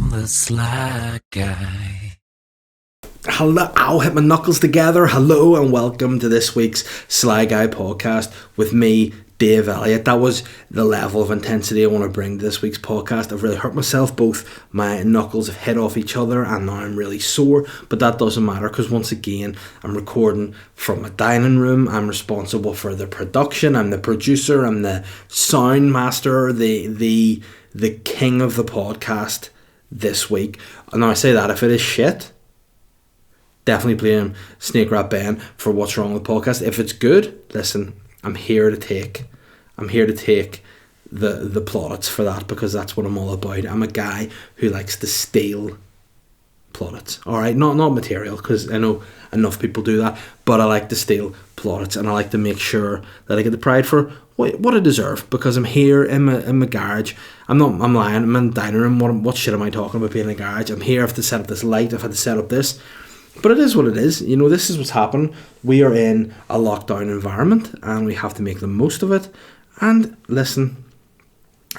the SLY guy. Hello, I'll hit my knuckles together. Hello and welcome to this week's SLY Guy podcast with me, Dave Elliott. That was the level of intensity I want to bring to this week's podcast. I've really hurt myself. Both my knuckles have hit off each other and now I'm really sore. But that doesn't matter because once again, I'm recording from a dining room. I'm responsible for the production. I'm the producer. I'm the sound master, the king of the podcast this week. And now I say that if it is shit, definitely blame Snake Rat Ben for what's wrong with the podcast. If it's good, listen, I'm here to take the plaudits for that because that's what I'm all about. I'm a guy who likes to steal plaudits. Alright, not material because I know enough people do that, but I like to steal plaudits and I like to make sure that I get the pride for what I deserve because I'm here in my garage. I'm lying, I'm in the dining room. What shit am I talking about being in a garage? I'm here, I have to set up this light, I've had to set up this. But it is what it is. You know, this is what's happened. We are in a lockdown environment and we have to make the most of it. And listen,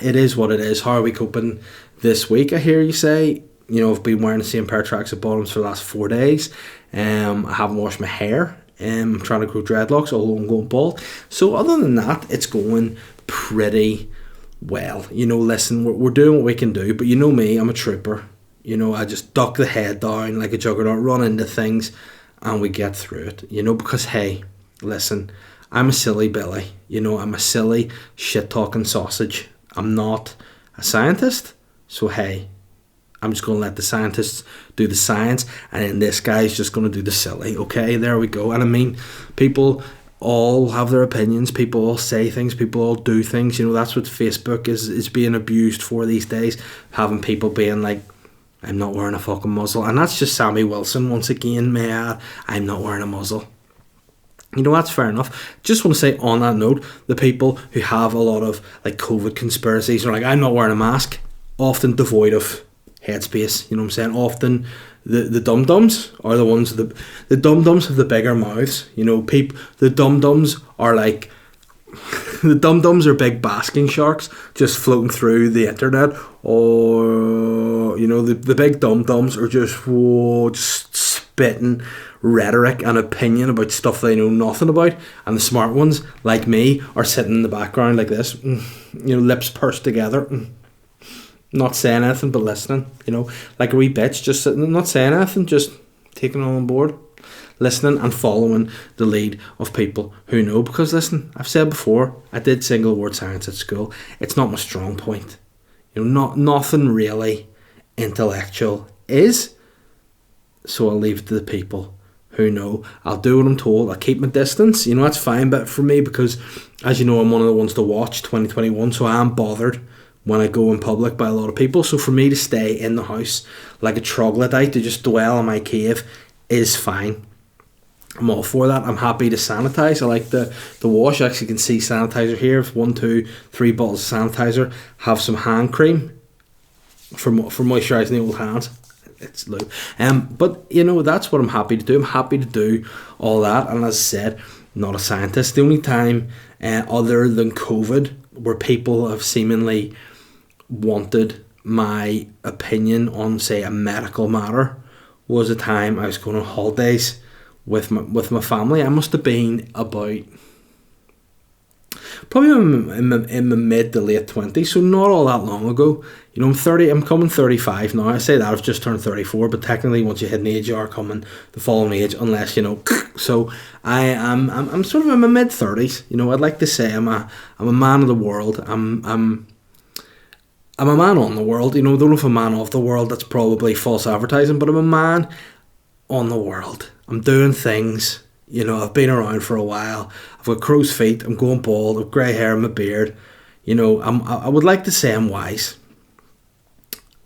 it is what it is. How are we coping this week? I hear you say, you know, I've been wearing the same pair of tracksuit bottoms for the last 4 days. I haven't washed my hair. I'm trying to grow dreadlocks, although I'm going bald. So other than that, it's going pretty well. You know, listen, we're doing what we can do. But you know me, I'm a trooper. You know, I just duck the head down like a juggernaut, run into things, and we get through it. You know, because, hey, listen, I'm a silly Billy. You know, I'm a silly, shit-talking sausage. I'm not a scientist, so, hey, I'm just going to let the scientists do the science, and then this guy's just going to do the silly, okay? There we go. And I mean, people all have their opinions, people all say things, people all do things. You know, that's what Facebook is being abused for these days, having people being like, I'm not wearing a fucking muzzle. And that's just Sammy Wilson once again, may I add, I'm not wearing a muzzle. You know, that's fair enough. Just want to say on that note, the people who have a lot of like COVID conspiracies are like, I'm not wearing a mask, often devoid of headspace. You know what I'm saying? Often the dum-dums are the ones, the dum-dums have the bigger mouths. You know, the dum-dums are like, the dum-dums are big basking sharks just floating through the internet, or you know, the big dum-dums are just spitting rhetoric and opinion about stuff they know nothing about, and the smart ones like me are sitting in the background like this, you know, lips pursed together, not saying anything but listening, you know, like a wee bitch, just sitting, not saying anything, just taking it on board, listening and following the lead of people who know. Because listen, I've said before, I did single word science at school. It's not my strong point. You know, nothing really intellectual is. So I'll leave it to the people who know. I'll do what I'm told. I'll keep my distance. You know, that's fine. But for me, because as you know, I'm one of the ones to watch 2021, so I am bothered when I go in public by a lot of people. So for me to stay in the house like a troglodyte, to just dwell in my cave, is fine. I'm all for that. I'm happy to sanitize. I like the wash. I actually can see sanitizer here. 1, 2, 3 bottles of sanitizer. Have some hand cream for moisturising the old hands. It's lube. But you know, that's what I'm happy to do. I'm happy to do all that. And as I said, not a scientist. The only time other than COVID where people have seemingly wanted my opinion on, say, a medical matter was a time I was going on holidays with my family. I must have been about probably in my mid to late 20s, so not all that long ago. You know, I'm 30. I'm coming 35 now. I say that I've just turned 34, but technically, once you hit an age, you are coming the following age, unless you know. So I'm sort of in my mid 30s. You know, I'd like to say I'm a man of the world. I'm a man on the world. You know, don't know if I'm a man of the world. That's probably false advertising, but I'm a man on the world. I'm doing things. You know, I've been around for a while. I've got crow's feet. I'm going bald. I've grey hair in my beard. You know, I would like to say I'm wise.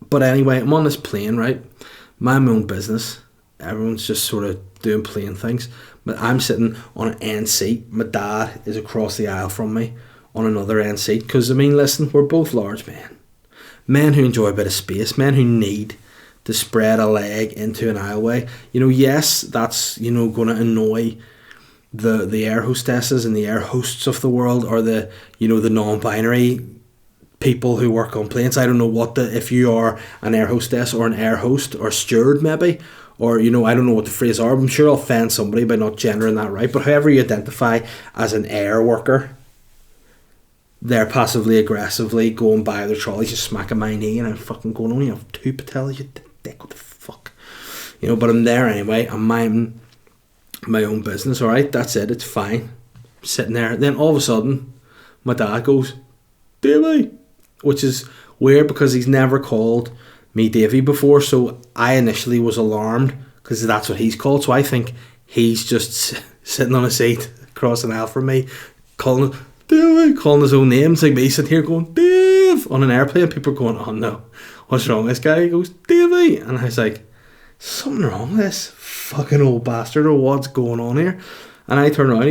But anyway, I'm on this plane, right? Mind my own business. Everyone's just sort of doing plane things. But I'm sitting on an end seat. My dad is across the aisle from me on another end seat. Because, I mean, listen, we're both large men. Men who enjoy a bit of space. Men who need to spread a leg into an aisleway. You know, yes, that's, you know, going to annoy the air hostesses and the air hosts of the world, or the, you know, the non-binary people who work on planes. I don't know if you are an air hostess or an air host or steward maybe, or I don't know what the phrase are. I'm sure I'll offend somebody by not gendering that right, but however you identify as an air worker, they're passively aggressively going by their trolleys, just smacking my knee, and I'm fucking going, only have 2 patellas, you dick, what the fuck, but I'm there anyway. I'm minding my own business. All right, that's it, it's fine. I'm sitting there, then all of a sudden my dad goes, Davey, which is weird because he's never called me Davey before, so I initially was alarmed because that's what he's called, so I think he's just sitting on a seat across an aisle from me, calling his own name. It's like me sitting here going, Dave, on an airplane. People are going, oh no, what's wrong with this guy? He goes, Davey. And I was like, something wrong with this fucking old bastard, or what's going on here? And I turn around,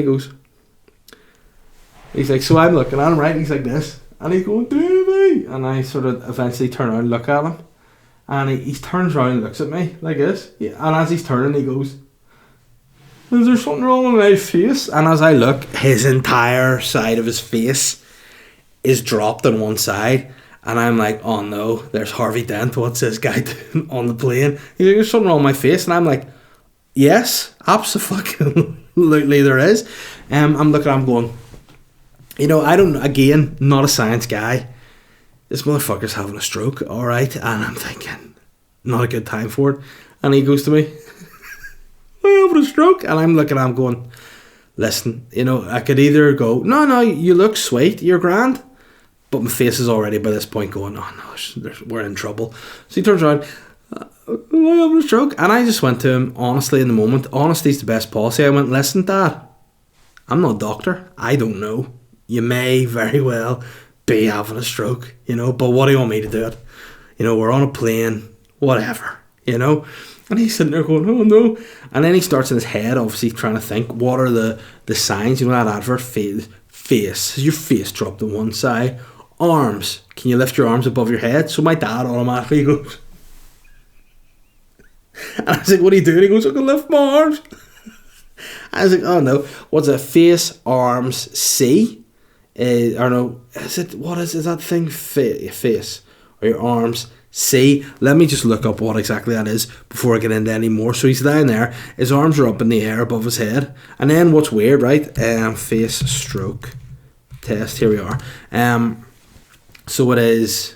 he's like, so I'm looking at him, right? He's like this, and he's going, Davey. And I sort of eventually turn around and look at him, and he turns around and looks at me like this, yeah. And as he's turning, he goes, is there something wrong with my face? And as I look, his entire side of his face is dropped on one side, and I'm like, oh no, there's Harvey Dent, what's this guy doing on the plane? He's like, there's something wrong with my face, and I'm like, yes, absolutely there is. I'm looking at him going, not a science guy, this motherfucker's having a stroke, alright? And I'm thinking, not a good time for it. And he goes to me, I'm having a stroke. And I'm looking at him going, listen, I could either go, no, you look sweet, you're grand, but my face is already by this point going, oh no, we're in trouble. So he turns around, am I having a stroke? And I just went to him, honestly, in the moment, honesty's the best policy. I went, listen, Dad, I'm not a doctor, I don't know, you may very well be having a stroke, but what do you want me to do it? We're on a plane, whatever, And he's sitting there going, oh no. And then he starts in his head, obviously trying to think, what are the signs? That advert, face, your face dropped to one side. Arms, can you lift your arms above your head? So my dad automatically goes, and I was like, what are you doing? He goes, I can lift my arms. I was like, oh no, what's it? Face, arms, C? Or no, is that thing? Face, or your arms, C. Let me just look up what exactly that is before I get into any more. So he's down there, his arms are up in the air above his head, and then what's weird, right? Face stroke test, here we are. So it is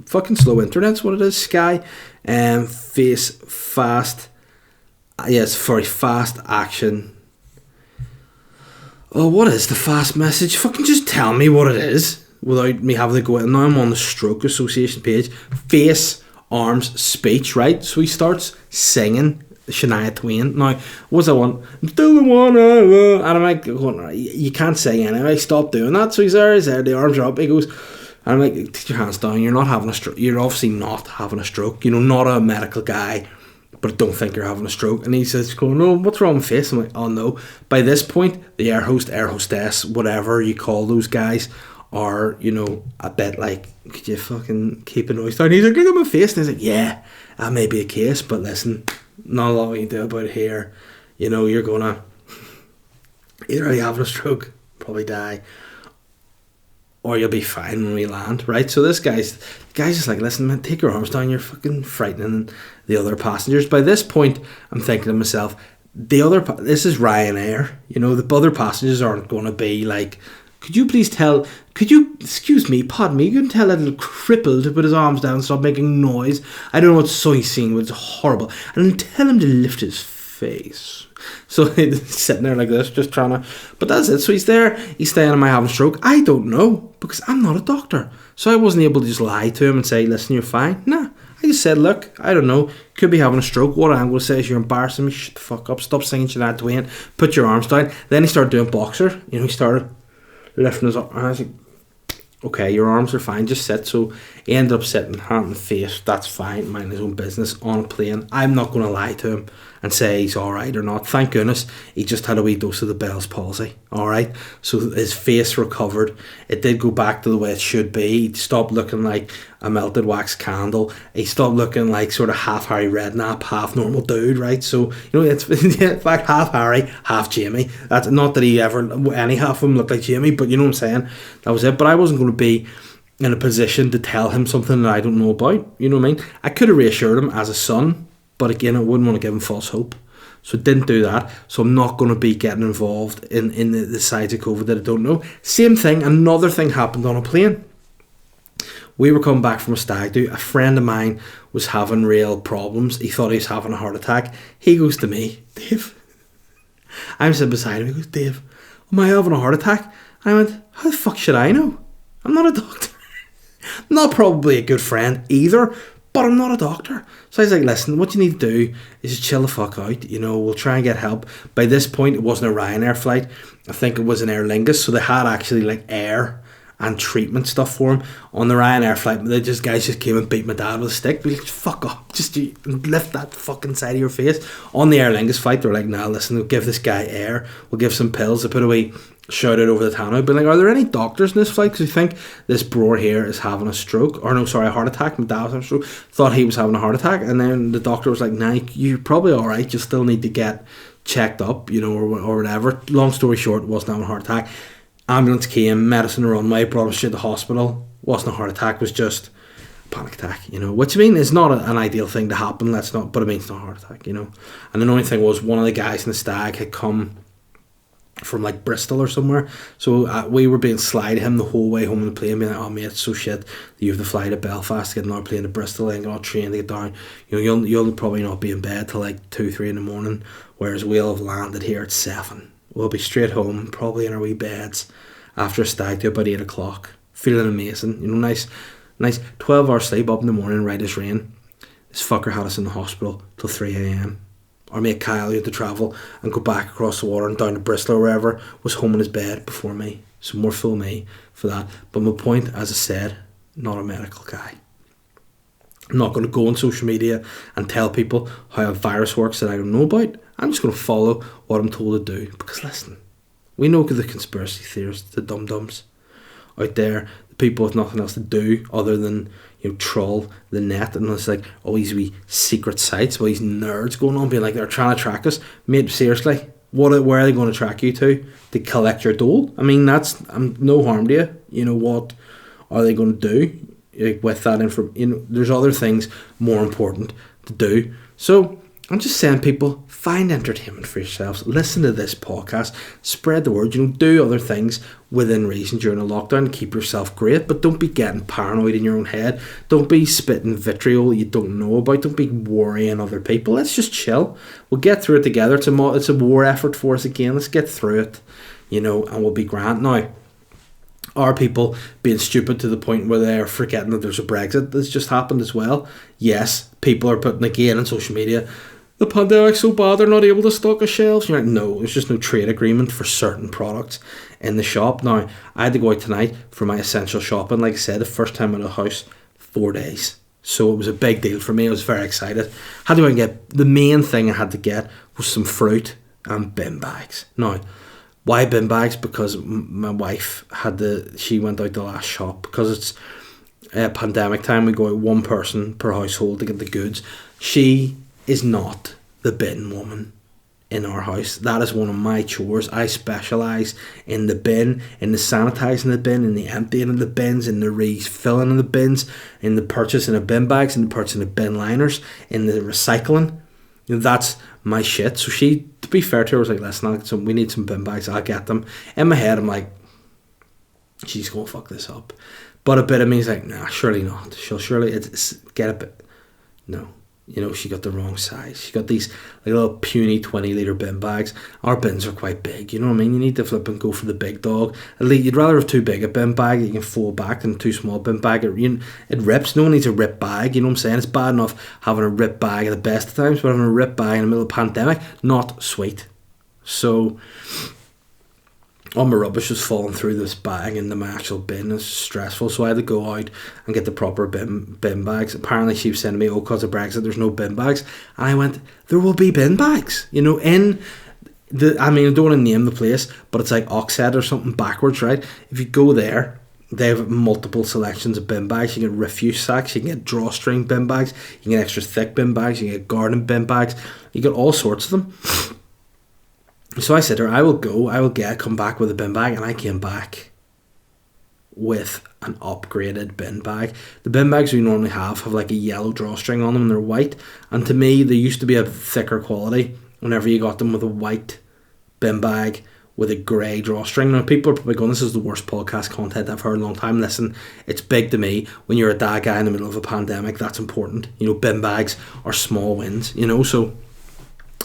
fucking slow internet's what it is, Sky. Face fast, yes, very fast action. Oh, what is the fast message? Fucking just tell me what it is without me having to go in. Now I'm on the Stroke Association page. Face, arms, speech, right? So he starts singing Shania Twain. Now, what's that one? I'm still the one. And I'm like, you can't sing anyway. Stop doing that. So he's there. The arms are up. He goes, and I'm like, take your hands down. You're not having a stroke. You're obviously not having a stroke. Not a medical guy, but don't think you're having a stroke. And he says, no, what's wrong with face? I'm like, oh no. By this point, the air hostess, whatever you call those guys, are, a bit like, could you fucking keep a noise down? He's like, look at my face. And he's like, yeah, that may be a case, but listen, not a lot we can do about it here. You're gonna either be having a stroke, probably die, or you'll be fine when we land, right? So this guy's just like, listen, man, take your arms down, you're fucking frightening the other passengers. By this point, I'm thinking to myself, this is Ryanair, the other passengers aren't going to be like, excuse me, pardon me, you can tell that little cripple to put his arms down and stop making noise. I don't know what song he's singing, but it's horrible. And then tell him to lift his face. So he's sitting there like this, just trying to, but that's it. So he's there, he's saying, am I having a stroke? I don't know, because I'm not a doctor. So I wasn't able to just lie to him and say, listen, you're fine. Nah, I just said, look, I don't know, could be having a stroke. What I'm going to say is, you're embarrassing me, shut the fuck up, stop singing Shania Twain, put your arms down. Then he started doing boxer, he started lifting his arm, and I was like, okay, your arms are fine, just sit. So he ended up sitting, hand in the face, that's fine, minding his own business on a plane. I'm not going to lie to him and say he's alright or not. Thank goodness he just had a wee dose of the Bell's palsy, alright? So his face recovered. It did go back to the way it should be. He stopped looking like a melted wax candle. He stopped looking like sort of half Harry Redknapp, half normal dude, right? So, it's in fact half Harry, half Jamie. That's not that any half of him looked like Jamie, but you know what I'm saying? That was it. But I wasn't going to be in a position to tell him something that I don't know about. You know what I mean? I could have reassured him as a son, but again, I wouldn't want to give him false hope. So didn't do that. So I'm not going to be getting involved in the sides of COVID that I don't know. Same thing, another thing happened on a plane. We were coming back from a stag do. A friend of mine was having real problems. He thought he was having a heart attack. He goes to me, Dave. I'm sitting beside him. He goes, Dave, am I having a heart attack? And I went, how the fuck should I know? I'm not a doctor. I'm not probably a good friend either, but I'm not a doctor. So I was like, listen, what you need to do is just chill the fuck out. We'll try and get help. By this point, it wasn't a Ryanair flight. I think it was an Aer Lingus. So they had actually like air and treatment stuff for him. On the Ryanair flight, guys just came and beat my dad with a stick. Be like, fuck off. Just lift that fucking side of your face. On the Aer Lingus flight, they're like, nah, listen, we'll give this guy air. We'll give some pills. They put away, shout out over the tannoy, but like, are there any doctors in this flight? Because we think this bro here is having a stroke, or no, sorry, a heart attack. My dad was having a stroke. Thought he was having a heart attack, and then the doctor was like, nah, you're probably alright, you still need to get checked up, or whatever. Long story short, wasn't having a heart attack. Ambulance came, medicine runway, brought him straight to the hospital. Wasn't a heart attack, was just a panic attack, which I mean is not an ideal thing to happen, but I mean it's not a heart attack, And the only thing was, one of the guys in the stag had come from like Bristol or somewhere, so we were being sly to him the whole way home on the plane, being like, oh mate, it's so shit that you have to fly to Belfast to get another plane to Bristol and get on a train to get down. You'll probably not be in bed till like 2-3 in the morning, whereas we'll have landed here at 7. We'll be straight home, probably in our wee beds after a stag do about 8 o'clock, feeling amazing. Nice 12-hour sleep, up in the morning, right as rain. This fucker had us in the hospital till 3 a.m. Our mate Kyle, who had to travel and go back across the water and down to Bristol or wherever, was home in his bed before me. So more fool me for that. But my point, as I said, not a medical guy. I'm not going to go on social media and tell people how a virus works that I don't know about. I'm just going to follow what I'm told to do. Because listen, we know the conspiracy theorists, the dum-dums out there, the people with nothing else to do other than troll the net, and it's like all these wee secret sites, all these nerds going on being like they're trying to track us. Mate, seriously, where are they going to track you to collect your dole? I mean, that's no harm to you. What are they going to do with that information? There's other things more important to do. So I'm just saying, people, find entertainment for yourselves. Listen to this podcast. Spread the word. Do other things within reason during a lockdown to keep yourself great. But don't be getting paranoid in your own head. Don't be spitting vitriol you don't know about. Don't be worrying other people. Let's just chill. We'll get through it together. It's a war effort for us again. Let's get through it, and we'll be grand. Now, are people being stupid to the point where they're forgetting that there's a Brexit that's just happened as well? Yes, people are putting again on social media, the pandemic's so bad they're not able to stock the shelves. You're like, no, there's just no trade agreement for certain products in the shop. Now, I had to go out tonight for my essential shopping. Like I said, the first time out of the house, 4 days. So it was a big deal for me. I was very excited. Had to go and get, the main thing I had to get was some fruit and bin bags. Now, why bin bags? Because my wife she went out the last shop. Because it's pandemic time, we go out one person per household to get the goods. She is not the bin woman in our house. That is one of my chores. I specialise in the bin, in the sanitising the bin, in the emptying of the bins, in the refilling of the bins, in the purchasing of bin bags, in the purchasing of bin liners, in the recycling. That's my shit. So she, to be fair to her, was like, listen, we need some bin bags, I'll get them. In my head, I'm like, she's going to fuck this up. But a bit of me is like, nah, surely not. She'll surely get a bit. No. She got the wrong size. She got these like little puny 20-litre bin bags. Our bins are quite big, you know what I mean? You need to flip and go for the big dog. At least you'd rather have too big a bin bag that you can fold back than too small bin bag. It rips. No one needs a ripped bag, you know what I'm saying? It's bad enough having a ripped bag at the best of times, but having a ripped bag in the middle of a pandemic, not sweet. So all my rubbish was falling through this bag into my actual bin. It's stressful, so I had to go out and get the proper bin bags. Apparently she was saying to me, because of Brexit there's no bin bags, and I went, there will be bin bags, in the, I don't want to name the place, but it's like Oxhead or something backwards, right? If you go there, They have multiple selections of bin bags. You can get refuse sacks, you can get drawstring bin bags, you can get extra thick bin bags, you can get garden bin bags, you get all sorts of them. So I said to her, I will come back with a bin bag, and I came back with an upgraded bin bag. The bin bags we normally have like a yellow drawstring on them, and they're white, and to me they used to be a thicker quality whenever you got them with a white bin bag with a grey drawstring. Now people are probably going, this is the worst podcast content I've heard in a long time. Listen, it's big to me. When you're a dad guy in the middle of a pandemic, that's important. You know, bin bags are small wins, you know. So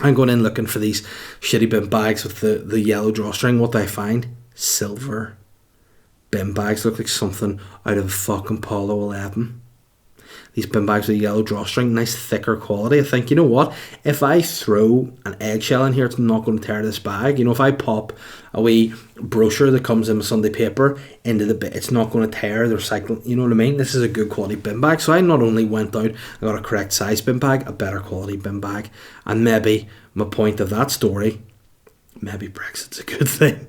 I'm going in looking for these shitty bin bags with the yellow drawstring. What do I find? Silver bin bags. Look like something out of fucking Apollo 11. These bin bags with a yellow drawstring, nice thicker quality. I think, you know what, if I throw an eggshell in here, it's not going to tear this bag. You know, if I pop a wee brochure that comes in with Sunday paper into the bit, it's not going to tear the recycling. You know what I mean? This is a good quality bin bag. So I not only went out and got a correct size bin bag, a better quality bin bag. And maybe my point of that story, maybe Brexit's a good thing.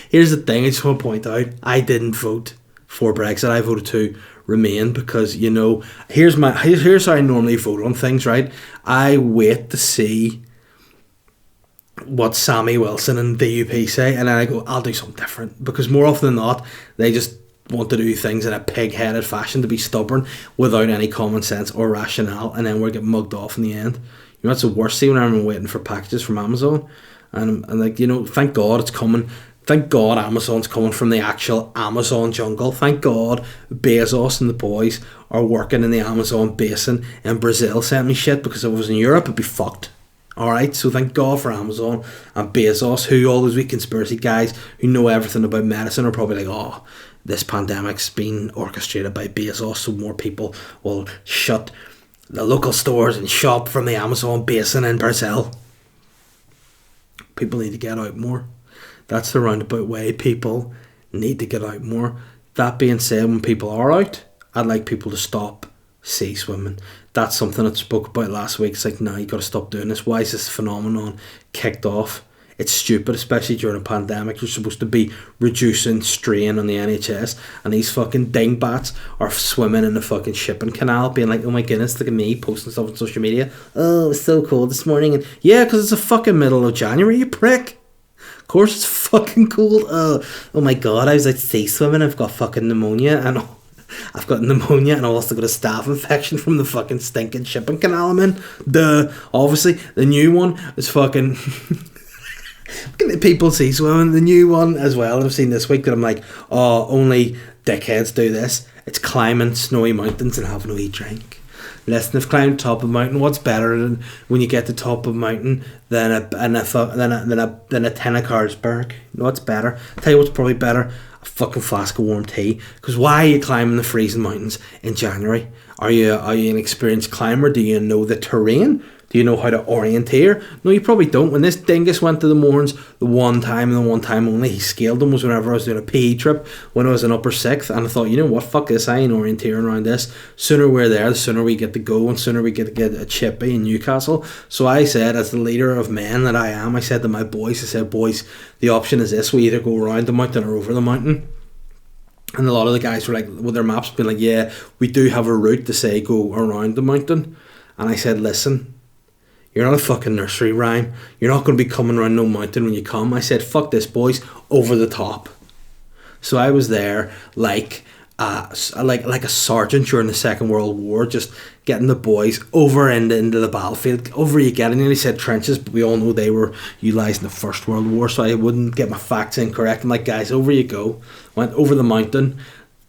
Here's the thing, I just want to point out, I didn't vote for Brexit. I voted to remain because, you know, here's how I normally vote on things, right? I wait to see what Sammy Wilson and DUP say, and then I go, I'll do something different, because more often than not they just want to do things in a pig-headed fashion, to be stubborn without any common sense or rationale, and then we'll get mugged off in the end. You know, that's the worst thing when I'm waiting for packages from Amazon, and like, you know, thank God it's coming. Thank God Amazon's coming from the actual Amazon jungle. Thank God Bezos and the boys are working in the Amazon basin in Brazil sent me shit, because if it was in Europe it'd be fucked. Alright, so thank God for Amazon and Bezos, who all those wee conspiracy guys who know everything about medicine are probably like, oh, this pandemic's been orchestrated by Bezos, so more people will shut the local stores and shop from the Amazon basin in Brazil. People need to get out more. That's the roundabout way. People need to get out more. That being said, when people are out, I'd like people to stop sea swimming. That's something I spoke about last week. It's like, nah, you got to stop doing this. Why is this phenomenon kicked off? It's stupid, especially during a pandemic. You're supposed to be reducing strain on the NHS, and these fucking dingbats are swimming in the fucking shipping canal, being like, oh my goodness, look at me, posting stuff on social media. Oh, it was so cold this morning. And yeah, because it's the fucking middle of January, you prick. Of course it's fucking cold. Oh my god, I was like sea swimming, I've got fucking pneumonia, and I've got pneumonia, and I also got a staph infection from the fucking stinking shipping canal I'm in. Obviously, the new one is fucking look at the people sea swimming. The new one as well I've seen this week that I'm like, oh, only dickheads do this. It's climbing snowy mountains and having a wee drink. Listen, if climbing top of a mountain, what's better than when you get to top of a mountain than a 10 of Carlsberg? You know what's better? I'll tell you what's probably better: a fucking flask of warm tea. Because why are you climbing the freezing mountains in January? Are you an experienced climber? Do you know the terrain? Do you know how to orienteer? No, you probably don't. When this dingus went to the Mourns, the one time and the one time only he scaled them was whenever I was doing a PE trip when I was in upper sixth, and I thought, you know what, fuck this, I ain't orienteering around this. Sooner we're there, the sooner we get to go, and sooner we get to get a chippy in Newcastle. So I said, as the leader of men that I am, I said to my boys, I said, boys, the option is this: we either go around the mountain or over the mountain. And a lot of the guys were like, with their maps being like, yeah, we do have a route to say go around the mountain. And I said, listen, you're not a fucking nursery rhyme. You're not going to be coming around no mountain when you come. I said, fuck this, boys, over the top. So I was there like a sergeant during the Second World War, just getting the boys over into the battlefield. Over you get, I nearly said trenches, but we all know they were utilised in the First World War, so I wouldn't get my facts incorrect. I'm like, guys, over you go. Went over the mountain.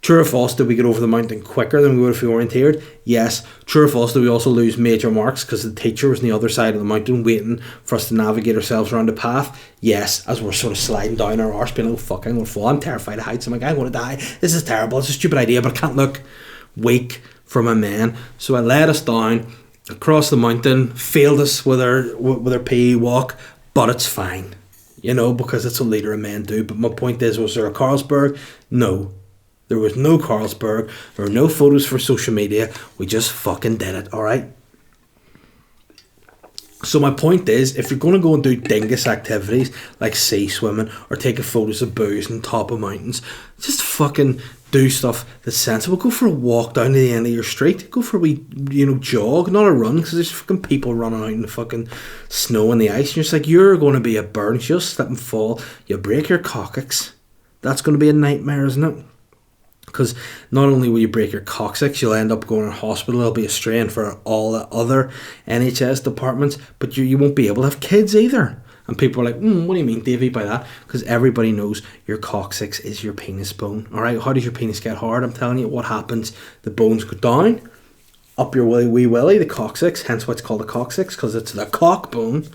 True or false, did we get over the mountain quicker than we would if we orienteered? Yes. True or false, did we also lose major marks because the teacher was on the other side of the mountain waiting for us to navigate ourselves around the path? Yes, as we're sort of sliding down our arse, being like, oh fuck, I'm going to fall, I'm terrified of heights, I'm like, I'm going to die, this is terrible, it's a stupid idea, but I can't look weak for my men. So I led us down across the mountain, failed us with our PE walk, but it's fine, you know, because it's a leader of men do. But my point is, was there a Carlsberg? No. There was no Carlsberg. There were no photos for social media. We just fucking did it, alright? So my point is, if you're going to go and do dingus activities like sea swimming or taking photos of booze on top of mountains, just fucking do stuff that's sensible. Go for a walk down to the end of your street. Go for a wee, jog, not a run, because there's fucking people running out in the fucking snow and the ice. And you're just like, you're going to be a burn. You'll slip and fall. You'll break your coccyx. That's going to be a nightmare, isn't it? Because not only will you break your coccyx, you'll end up going to hospital. It'll be a strain for all the other NHS departments, but you won't be able to have kids either. And people are like, what do you mean, Davey, by that? Because everybody knows your coccyx is your penis bone. All right, how does your penis get hard? I'm telling you what happens. The bones go down, up your wee willy, the coccyx, hence why it's called a coccyx, because it's the cock bone.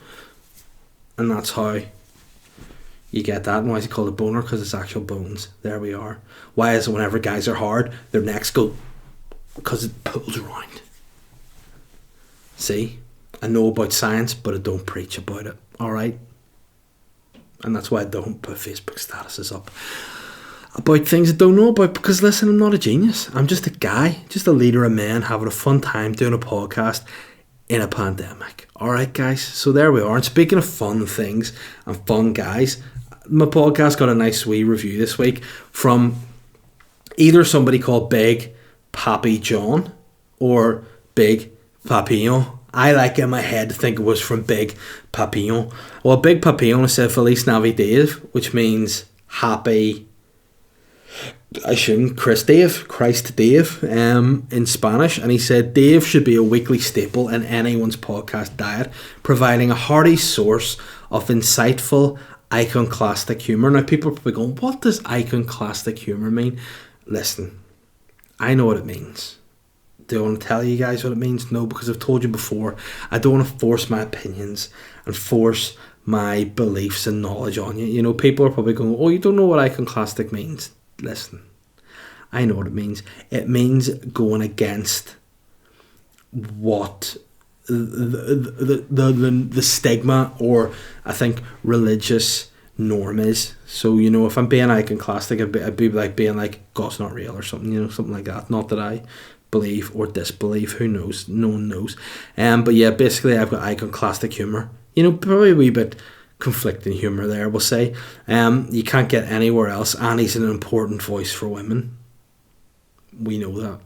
And that's how you get that. And why is it called a boner? Because it's actual bones. There we are. Why is it whenever guys are hard, their necks go? Because it pulls around. See? I know about science, but I don't preach about it. Alright? And that's why I don't put Facebook statuses up about things I don't know about, because listen, I'm not a genius. I'm just a guy, just a leader of men having a fun time doing a podcast in a pandemic. Alright, guys? So there we are. And speaking of fun things and fun guys, my podcast got a nice wee review this week from either somebody called Big Papi John or Big Papillon. I like in my head to think it was from Big Papillon. Well, Big Papillon said Feliz Navidad, which means happy, I assume, Christ Dave, in Spanish. And he said Dave should be a weekly staple in anyone's podcast diet, providing a hearty source of insightful iconoclastic humour. Now, people are probably going, what does iconoclastic humour mean? Listen, I know what it means. Do I want to tell you guys what it means? No, because I've told you before. I don't want to force my opinions and force my beliefs and knowledge on you. You know, people are probably going, oh, you don't know what iconoclastic means. Listen, I know what it means. It means going against what the stigma, or I think religious norm is. So, you know, if I'm being iconoclastic, I'd be like being like, God's not real or something, you know, something like that. Not that I believe or disbelieve, who knows, no one knows. But yeah, basically I've got iconoclastic humour, you know, probably a wee bit conflicting humour there, we'll say. You can't get anywhere else. Annie's an important voice for women, we know that.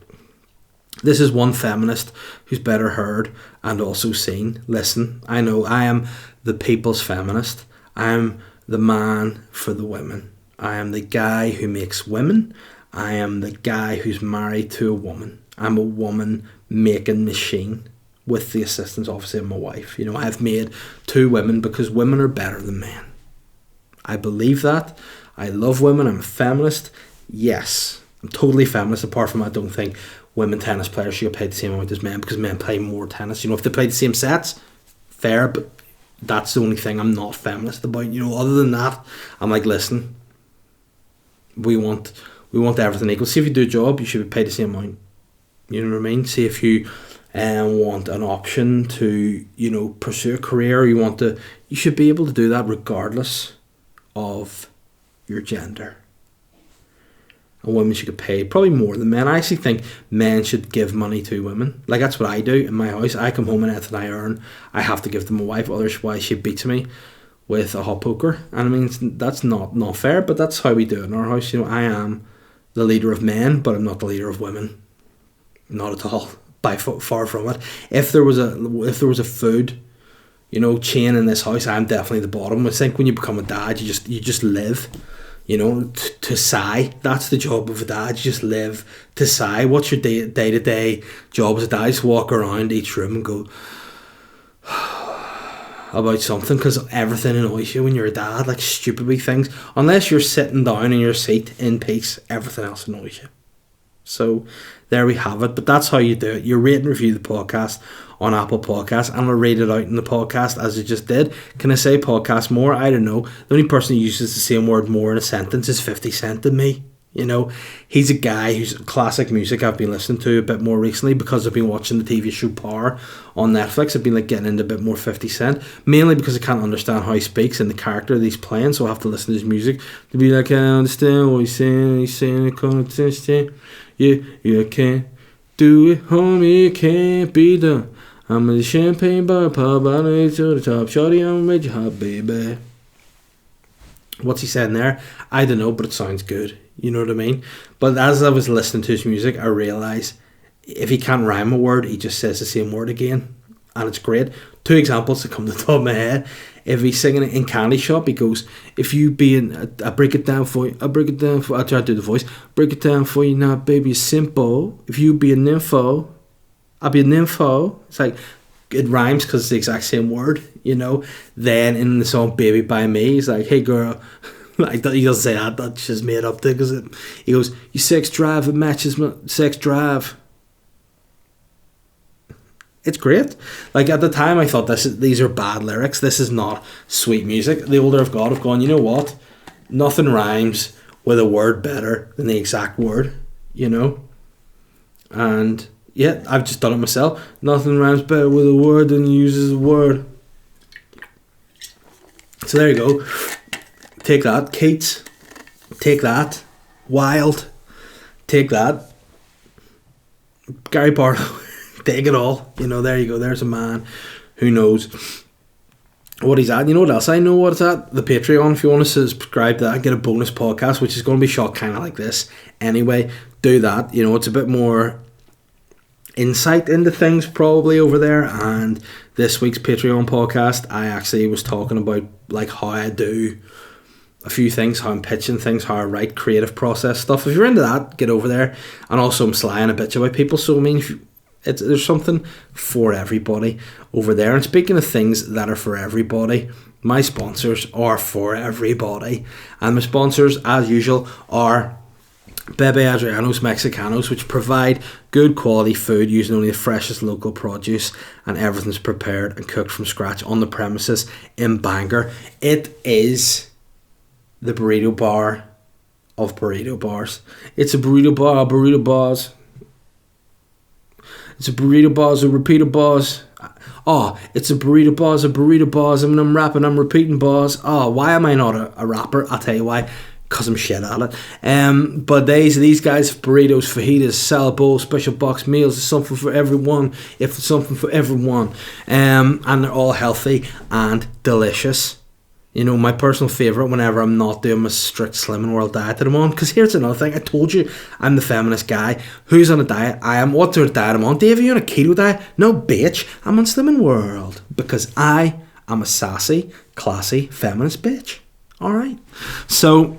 This is one feminist who's better heard and also seen. Listen, I know I am the people's feminist. I am the man for the women. I am the guy who makes women. I am the guy who's married to a woman. I'm a woman making machine with the assistance, obviously, of my wife. You know, I've made 2 women because women are better than men. I believe that. I love women. I'm a feminist. Yes, I'm totally feminist. Apart from I don't think women tennis players should get paid the same amount as men, because men play more tennis. You know, if they play the same sets, fair, but that's the only thing I'm not feminist about. You know, other than that, I'm like, listen, we want everything equal. See, if you do a job, you should be paid the same amount. You know what I mean? See, if you want an option to, you know, pursue a career, you should be able to do that regardless of your gender. And women should get paid probably more than men. I actually think men should give money to women. Like, that's what I do in my house. I come home and anything I earn, I have to give to my wife. Otherwise, she beats me with a hot poker. And I mean, that's not fair, but that's how we do it in our house. You know, I am the leader of men, but I'm not the leader of women. Not at all. By far from it. If there was a food, you know, chain in this house, I'm definitely the bottom. I think when you become a dad, you just live, you know, to sigh. That's the job of a dad. You just live to sigh. What's your day-to-day job as a dad? Just walk around each room and go about something, because everything annoys you when you're a dad, like stupid wee things. Unless you're sitting down in your seat in peace, everything else annoys you. So there we have it. But that's how you do it. You rate and review the podcast on Apple Podcasts, and I'll read it out in the podcast as I just did. Can I say podcast more? I don't know. The only person who uses the same word more in a sentence is 50 Cent and me. You know, he's a guy who's classic music I've been listening to a bit more recently because I've been watching the TV show Power on Netflix. I've been like getting into a bit more 50 Cent, mainly because I can't understand how he speaks and the character that he's playing, so I have to listen to his music to be like, I understand what he's saying, I can't understand. Yeah, I can't do it, homie, it can't be done. I'm in the champagne bar, pub, I need to the top. Shorty, I'm with you hot, baby. What's he saying there? I don't know, but it sounds good. You know what I mean? But as I was listening to his music, I realised if he can't rhyme a word, he just says the same word again. And it's great. 2 examples that come to the top of my head. If he's singing it in Candy Shop, he goes, if you be in, I break it down for you, I break it down for, I try to do the voice, break it down for you now, baby, it's simple. If you be a nympho, I'll be a nympho. It's like, it rhymes because it's the exact same word, you know. Then in the song Baby by Me, he's like, hey girl, like he doesn't say that, that's just made up there, because he goes, you sex drive, it matches my sex drive. It's great. Like at the time I thought these are bad lyrics, this is not sweet music. The older I've gone, you know what? Nothing rhymes with a word better than the exact word, you know? And yeah, I've just done it myself. Nothing rhymes better with a word than uses a word. So there you go. Take that, Keats. Take that, Wild. Take that, Gary Barlow. Take it all. You know, there you go. There's a man who knows what he's at. You know what else I know what it's at? The Patreon. If you want to subscribe to that, get a bonus podcast, which is going to be shot kind of like this. Anyway, do that. You know, it's a bit more insight into things probably over there. And this week's Patreon podcast, I actually was talking about like how I do a few things, how I'm pitching things, how I write, creative process stuff. If you're into that, get over there. And also I'm slying a bitch about people, so I mean, there's something for everybody over there. And speaking of things that are for everybody, my sponsors are for everybody. And my sponsors, as usual, are Bebe, Adrianos, Mexicanos, which provide good quality food using only the freshest local produce, and everything's prepared and cooked from scratch on the premises in Bangor. It is the burrito bar of burrito bars. It's a burrito bar of burrito bars. It's a burrito bars of repeater bars. Oh, it's a burrito bars of burrito bars. I mean, I'm rapping, I'm repeating bars. Oh, why am I not a rapper? I'll tell you why. Because I'm shit at it. But these guys have burritos, fajitas, salad bowls, special box meals. It's something for everyone. If it's something for everyone. And they're all healthy and delicious. You know, my personal favourite whenever I'm not doing my strict Slimming World diet that I'm on. Because here's another thing. I told you I'm the feminist guy. Who's on a diet? I am. What sort of diet I'm on? Dave, are you on a keto diet? No, bitch. I'm on Slimming World. Because I am a sassy, classy, feminist bitch. Alright? So,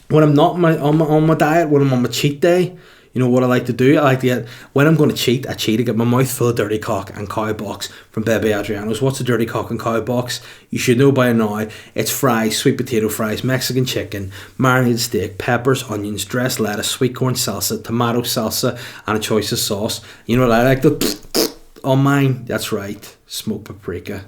when I'm not on my diet, when I'm on my cheat day, you know what I like to do? I like to get, when I'm going to cheat, I get my mouth full of dirty cock and cow box from Bebe Adrianos. What's a dirty cock and cow box? You should know by now. It's fries, sweet potato fries, Mexican chicken, marinated steak, peppers, onions, dressed lettuce, sweet corn salsa, tomato salsa, and a choice of sauce. You know what I like to on mine? That's right, smoked paprika.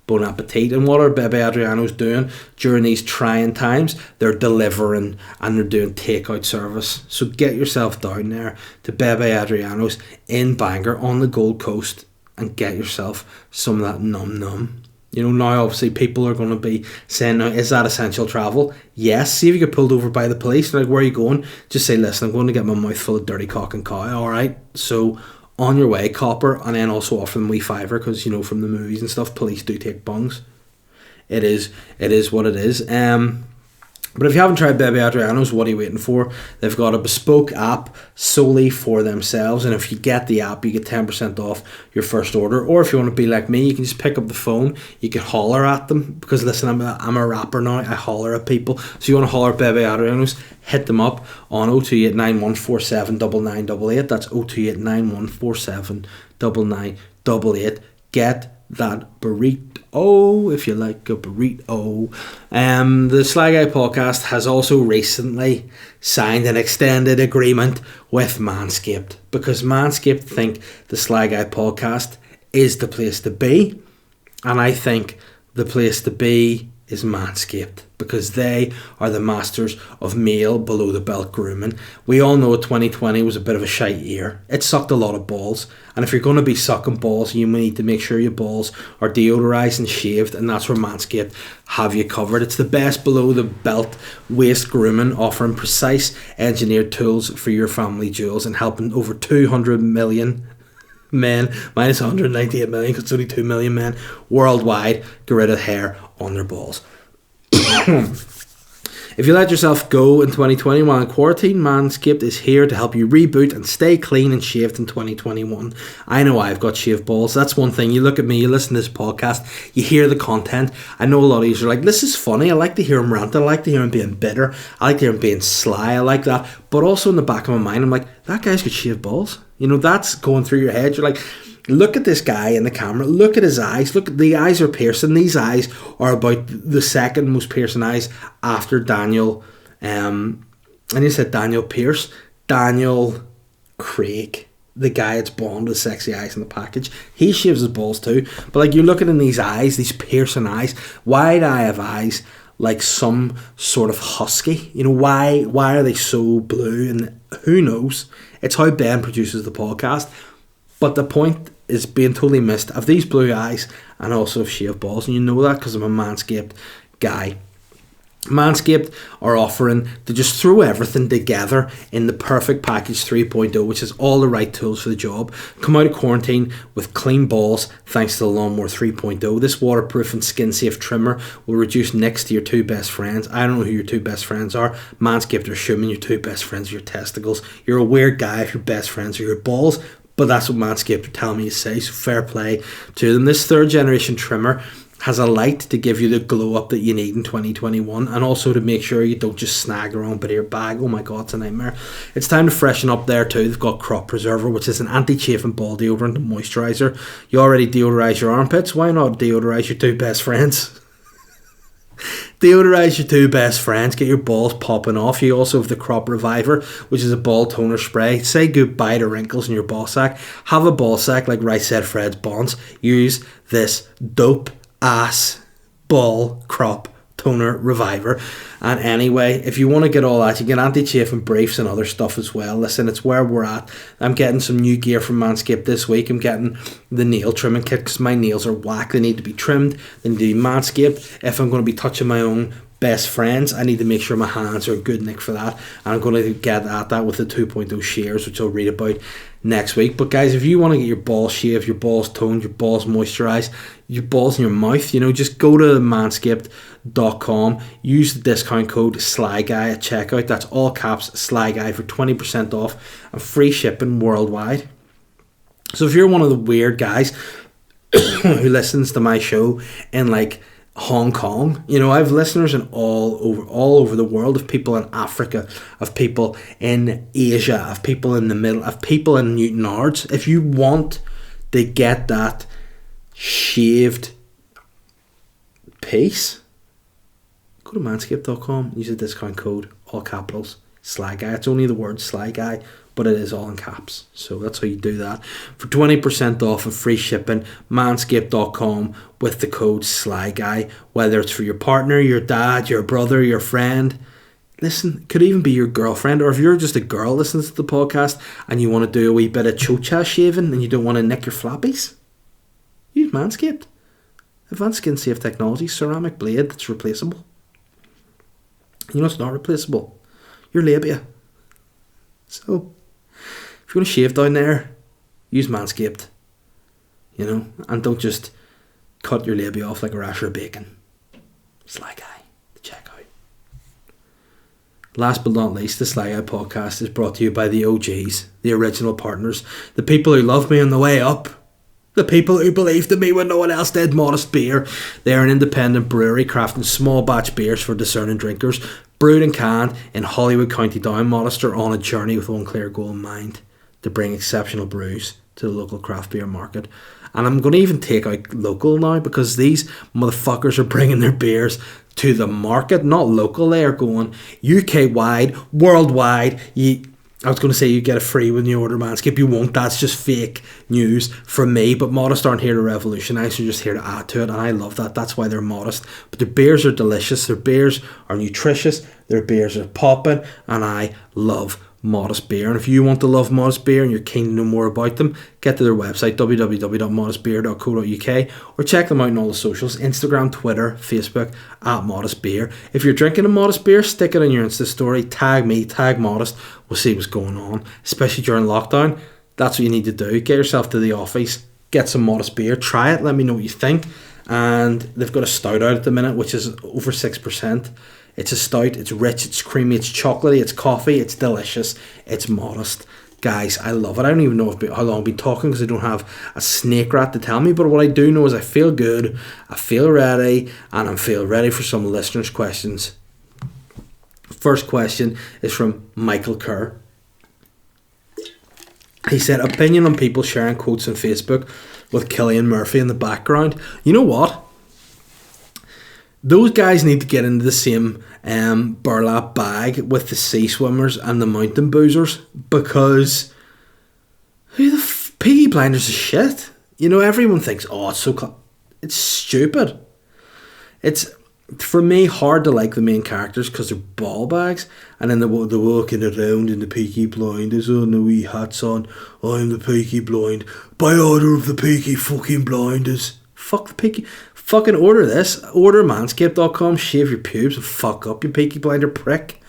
Bon appetit. And what are Bebe Adrianos doing during these trying times? They're delivering and they're doing takeout service. So get yourself down there to Bebe Adrianos in Bangor on the Gold Coast and get yourself some of that num. You know, now obviously people are going to be saying, now, is that essential travel? Yes. See if you get pulled over by the police. Like, where are you going? Just say, listen, I'm going to get my mouth full of dirty cock and cow. Alright, so on your way, copper, and then also offer them a wee fiver, because, you know, from the movies and stuff, police do take bungs. It is what it is. But if you haven't tried Bebe Adrianos, what are you waiting for? They've got a bespoke app solely for themselves, and if you get the app, you get 10% off your first order. Or if you want to be like me, you can just pick up the phone, you can holler at them, because listen, I'm a rapper now, I holler at people. So you want to holler at Bebe Adrianos, hit them up on 02891479988. That's 02891479988. Get that burrito if you like a burrito. The Sly Guy podcast has also recently signed an extended agreement with Manscaped, because Manscaped think the Sly Guy podcast is the place to be, and I think the place to be is Manscaped, because they are the masters of male below the belt grooming. We all know 2020 was a bit of a shite year. It sucked a lot of balls, and if you're going to be sucking balls, you need to make sure your balls are deodorized and shaved, and that's where Manscaped have you covered. It's the best below the belt waist grooming, offering precise engineered tools for your family jewels and helping over 200 million Men, minus 198 million, because it's only 2 million men worldwide get rid of hair on their balls. If you let yourself go in 2020 while in quarantine, Manscaped is here to help you reboot and stay clean and shaved in 2021. I know I've got shaved balls. That's one thing. You look at me, you listen to this podcast, you hear the content. I know a lot of you are like, this is funny. I like to hear him rant. I like to hear him being bitter. I like to hear him being sly. I like that. But also in the back of my mind, I'm like, that guy's got shaved balls. You know, that's going through your head. You're like, look at this guy in the camera. Look at his eyes. Look, the eyes are piercing. These eyes are about the second most piercing eyes after Daniel. And you said Daniel Pierce. Daniel Craig, the guy that's blonde with sexy eyes in the package. He shaves his balls too. But like, you're looking in these eyes, these piercing eyes, wide eye of eyes, like some sort of husky. You know, why are they so blue? And who knows? It's how Ben produces the podcast. But the point is being totally missed of these blue eyes and also of shaved balls. And you know that because I'm a Manscaped guy. Manscaped are offering to just throw everything together in the perfect package 3.0, which has all the right tools for the job. Come out of quarantine with clean balls thanks to the Lawnmower 3.0. This waterproof and skin safe trimmer will reduce nicks to your two best friends. I don't know who your two best friends are. Manscaped are assuming your two best friends are your testicles. You're a weird guy if your best friends are your balls, but that's what Manscaped are telling me to say, so fair play to them. This third generation trimmer has a light to give you the glow up that you need in 2021, and also to make sure you don't just snag around bit of your bag. Oh my god, it's a nightmare. It's time to freshen up there too. They've got Crop Preserver, which is an anti-chafing ball deodorant and moisturiser. You already deodorize your armpits, why not deodorize your two best friends? Deodorize your two best friends, get your balls popping off. You also have the Crop Reviver, which is a ball toner spray. Say goodbye to wrinkles in your ball sack. Have a ball sack like Right Said Fred's Bonds. Use this dope ass ball crop toner reviver. And anyway, if you want to get all that, you get anti-chafing briefs and other stuff as well. Listen, it's where we're at. I'm getting some new gear from Manscaped this week. I'm getting the nail trimming kit because my nails are whack. They need to be trimmed. They need to be Manscaped. If I'm going to be touching my own best friends, I need to make sure my hands are good nick for that. And I'm going to get at that with the 2.0 shears, which I'll read about next week. But guys, if you want to get your balls shaved, your balls toned, your balls moisturized, your balls in your mouth, you know, just go to manscaped.com, use the discount code SLYGUY at checkout. That's all caps SLYGUY for 20% off and free shipping worldwide. So if you're one of the weird guys who listens to my show in like Hong Kong, you know, I have listeners in all over the world, of people in Africa, of people in Asia, of people in the middle, of people in Newton Ards. If you want to get that shaved piece, go to manscaped.com, use the discount code, all capitals, SLYGUY. It's only the word SLYGUY, but it is all in caps. So that's how you do that. For 20% off and free shipping, manscaped.com with the code SLYGUY. Whether it's for your partner, your dad, your brother, your friend. Listen, it could even be your girlfriend, or if you're just a girl listening to the podcast and you want to do a wee bit of chocha shaving and you don't want to nick your flappies, use Manscaped. Advanced skin safe technology, ceramic blade that's replaceable. You know it's not replaceable? Your labia. So, if you want to shave down there, use Manscaped. You know, and don't just cut your labia off like a rasher of bacon. Sly Guy, check out. Last but not least, the Sly Guy podcast is brought to you by the OGs, the original partners, the people who loved me on the way up. The people who believed in me when no one else did. Modest Beer. They're an independent brewery crafting small batch beers for discerning drinkers. Brewed and canned in Hollywood, County Down. Modest are on a journey with one clear goal in mind: to bring exceptional brews to the local craft beer market. And I'm going to even take out local now, because these motherfuckers are bringing their beers to the market, not local. They are going UK wide, worldwide. I was going to say you get it free when you order Manscaped. You won't. That's just fake news from me. But Modest aren't here to revolutionise. They're just here to add to it. And I love that. That's why they're Modest. But their beers are delicious. Their beers are nutritious. Their beers are popping. And I love Modest Beer. And if you want to love Modest Beer and you're keen to know more about them, get to their website, www.modestbeer.co.uk, or check them out on all the socials: Instagram, Twitter, Facebook, at Modest Beer. If you're drinking a Modest Beer, stick it in your Insta story, tag me, tag Modest. We'll see what's going on, especially during lockdown. That's what you need to do. Get yourself to the office, get some modest beer, try it, let me know what you think. And they've got a stout out at the minute, which is over 6%. It's a stout, it's rich, it's creamy, it's chocolatey, it's coffee, it's delicious, it's modest. Guys, I love it. I don't even know how long I've been talking because I don't have a snake rat to tell me, but what I do know is I feel good, I feel ready, and I feel ready for some listeners' questions. First question is from Michael Kerr. He said, opinion on people sharing quotes on Facebook with Cillian Murphy in the background. You know what? Those guys need to get into the same burlap bag with the sea swimmers and the mountain boozers, because Peaky Blinders is shit. You know, everyone thinks, oh, it's stupid. It's, for me, hard to like the main characters because they're ball bags, and then they're walking around in the Peaky Blinders on the wee hats on. I'm the Peaky Blind, by order of the Peaky fucking Blinders. Fuck the Peaky. Fucking order this. Order Manscaped.com, shave your pubes and fuck up, you Peaky Blinder prick.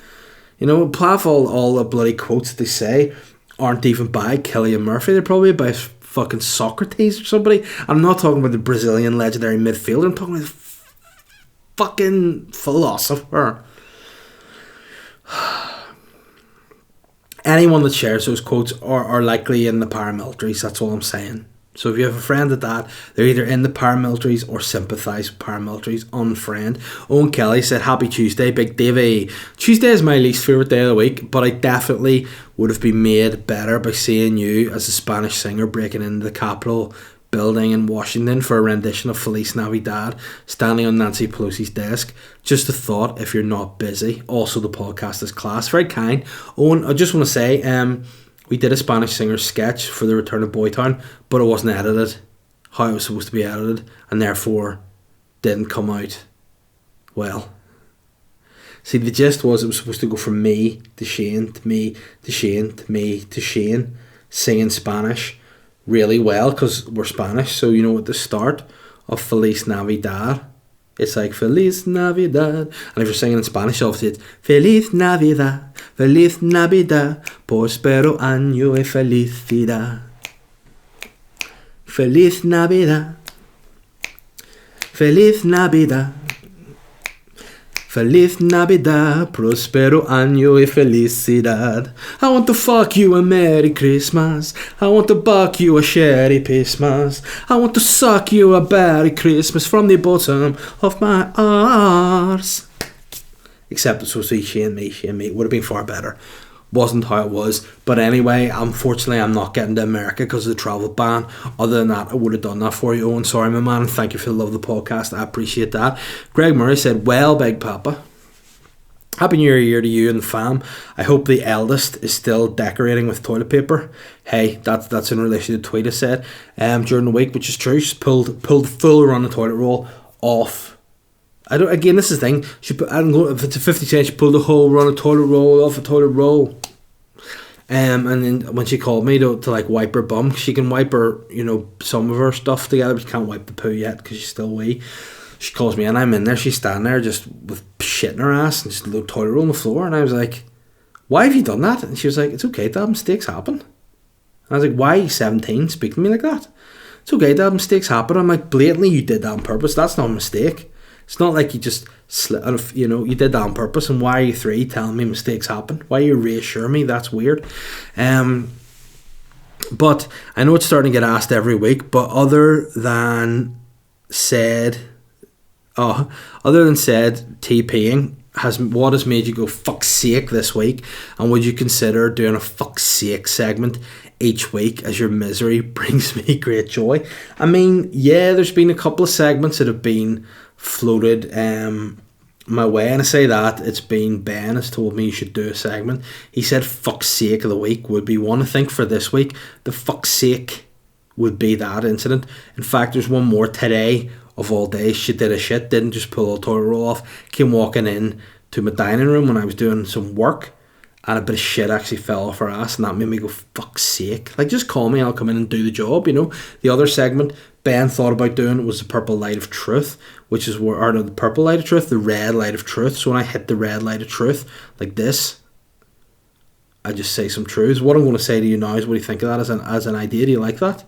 You know, half all the bloody quotes they say aren't even by Cillian Murphy. They're probably by fucking Socrates or somebody. I'm not talking about the Brazilian legendary midfielder. I'm talking about the fucking philosopher. Anyone that shares those quotes are likely in the paramilitaries. That's all I'm saying. So if you have a friend at that, they're either in the paramilitaries or sympathise with paramilitaries. Unfriend. Owen Kelly said, happy Tuesday, Big Davey. Tuesday is my least favourite day of the week, but I definitely would have been made better by seeing you as a Spanish singer breaking into the Capitol building in Washington for a rendition of Feliz Navidad, standing on Nancy Pelosi's desk. Just a thought, if you're not busy. Also, the podcast is class. Very kind. Owen, I just want to say, we did a Spanish singer sketch for the Return of Boytown, but it wasn't edited how it was supposed to be edited, and therefore didn't come out well. See, the gist was it was supposed to go from me to Shane, to me to Shane, to me to Shane, singing Spanish really well because we're Spanish. So, you know, at the start of Feliz Navidad, it's like Feliz Navidad, and if you're singing in Spanish, obviously it's Feliz Navidad, Feliz Navidad, prospero año y felicidad. Feliz Navidad, Feliz Navidad, Feliz Navidad, prospero año y felicidad. I want to fuck you a Merry Christmas. I want to buck you a Sherry Christmas. I want to suck you a Berry Christmas from the bottom of my arse. Except it's supposed to be Shane me. Would have been far better. Wasn't how it was. But anyway, unfortunately, I'm not getting to America because of the travel ban. Other than that, I would have done that for you, Owen. Sorry, my man. Thank you for the love of the podcast. I appreciate that. Greg Murray said, well, Big Papa, Happy New Year to you and the fam. I hope the eldest is still decorating with toilet paper. Hey, that's in relation to the tweet I said during the week, which is true. She's pulled full run the toilet roll off. Again, this is the thing. If it's a 50 cent, she pulled the whole run of toilet roll off a toilet roll. And then when she called me to like wipe her bum, she can wipe her, some of her stuff together, but she can't wipe the poo yet because she's still wee. She calls me and I'm in there. She's standing there just with shit in her ass and just a little toilet roll on the floor. And I was like, why have you done that? And she was like, it's okay, Dad, mistakes happen. And I was like, why are you 17 speaking to me like that? It's okay, Dad, mistakes happen. I'm like, blatantly, you did that on purpose. That's not a mistake. It's not like you just you did that on purpose. And why are you 3 telling me mistakes happen? Why you reassure me? That's weird. But I know it's starting to get asked every week, but other than said TPing, what has made you go fuck's sake this week, and would you consider doing a fuck's sake segment each week as your misery brings me great joy? I mean, yeah, there's been a couple of segments that have been floated my way, and I say that it's been Ben has told me you should do a segment. He said fuck's sake of the week would be one. I think for this week the fuck's sake would be that incident. In fact, there's one more today. Of all days, she did a shit, didn't just pull a toilet roll off, came walking in to my dining room when I was doing some work, and a bit of shit actually fell off her ass, and that made me go, fuck's sake. Like, just call me, I'll come in and do the job, The other segment Ben thought about doing was the purple light of truth, which is the purple light of truth, the red light of truth. So when I hit the red light of truth, like this, I just say some truths. What I'm going to say to you now is, what do you think of that as an idea? Do you like that?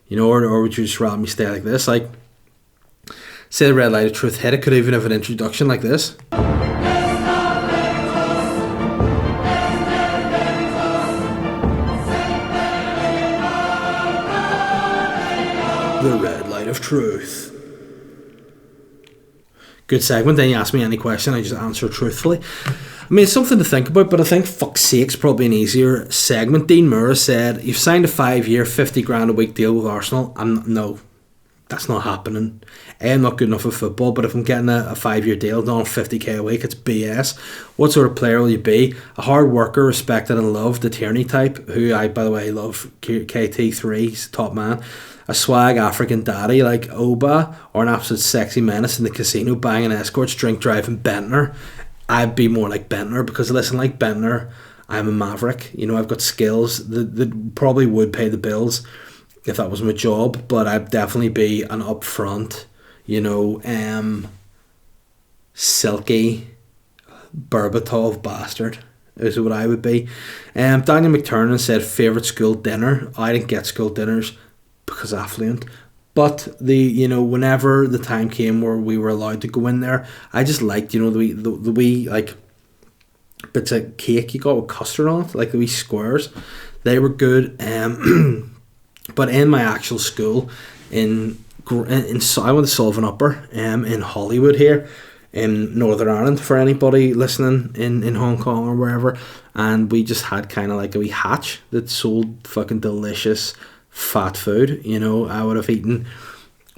You know, or would you just rather me stay like this? Like, say the red light of truth hit, it could even have an introduction like this. The red light of truth. Good segment. Then you ask me any question, I just answer truthfully. I mean, it's something to think about, but I think fuck's sake's probably an easier segment. Dean Moore said, you've signed a 5-year, 50 grand a week deal with Arsenal. No, that's not happening. I'm not good enough at football, but if I'm getting a 5-year deal done on 50k a week, it's BS. What sort of player will you be? A hard worker, respected and loved, the Tierney type, who I, by the way, love. KT3, he's top man. A swag African daddy like Oba, or an absolute sexy menace in the casino, banging escorts, drink driving Bentner. I'd be more like Bentner, because listen, like Bentner, I'm a maverick. You know, I've got skills that probably would pay the bills if that was my job, but I'd definitely be an upfront, you know, silky Berbatov bastard is what I would be. Daniel McTurnan said favourite school dinner. I didn't get school dinners because affluent, but whenever the time came where we were allowed to go in there, I just liked, you know, the wee like bits of cake you got with custard on it, like the wee squares. They were good. But in my actual school I went to Sullivan Upper in Hollywood here in Northern Ireland, for anybody listening in Hong Kong or wherever, and we just had kind of like a wee hatch that sold fucking delicious fat food. You know, I would have eaten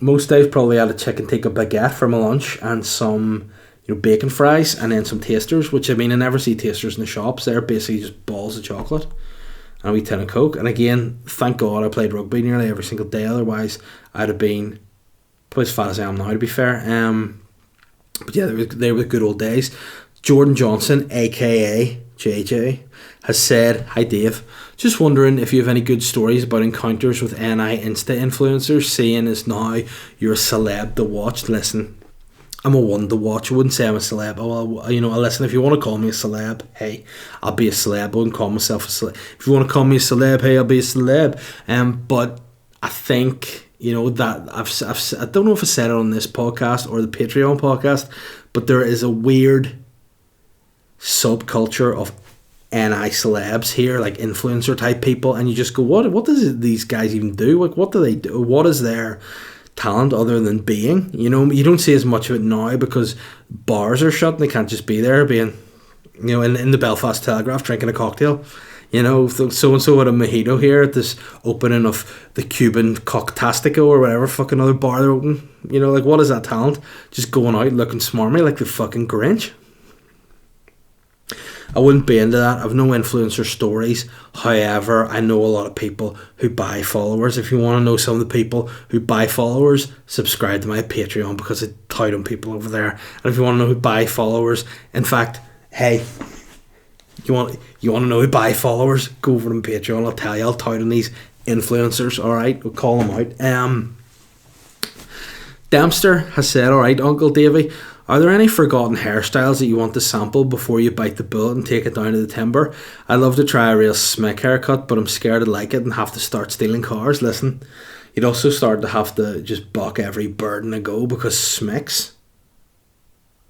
most days, probably had a chicken tikka baguette for my lunch and some, you know, bacon fries, and then some tasters, which, I mean, I never see tasters in the shops. They're basically just balls of chocolate and a wee tin of Coke. And again, thank God I played rugby nearly every single day, otherwise I'd have been probably as fat as I am now, to be fair. But yeah, they were the good old days. Jordan Johnson, aka JJ, has said, hi Dave, just wondering if you have any good stories about encounters with NI Insta influencers, seeing as now you're a celeb to watch. Listen, I'm a one to watch. I wouldn't say I'm a celeb. Well, you know, listen, if you want to call me a celeb, hey, I'll be a celeb. I wouldn't call myself a celeb. If you want to call me a celeb, hey, I'll be a celeb. But I think, you know, that I don't know if I said it on this podcast or the Patreon podcast, but there is a weird subculture of NI celebs here, like influencer type people, and you just go, what does these guys even do? Like, what do they do? What is their talent other than being? You know, you don't see as much of it now because bars are shut and they can't just be there being, you know, in the Belfast Telegraph drinking a cocktail. You know, so and so had a mojito here at this opening of the Cuban Cocktastico or whatever fucking other bar they're open. You know, like, what is that talent? Just going out looking smarmy like the fucking Grinch. I wouldn't be into that. I've no influencer stories. However, I know a lot of people who buy followers. If you want to know some of the people who buy followers, subscribe to my Patreon, because I tout on people over there. And if you want to know who buy followers, in fact, hey, you want to know who buy followers, go over to my Patreon. I'll tell you, I'll tout on these influencers. Alright, we'll call them out. Dempster has said, alright, Uncle Davey, are there any forgotten hairstyles that you want to sample before you bite the bullet and take it down to the timber? I'd love to try a real smick haircut, but I'm scared to like it and have to start stealing cars. Listen, you'd also start to have to just buck every bird in a go, because smicks,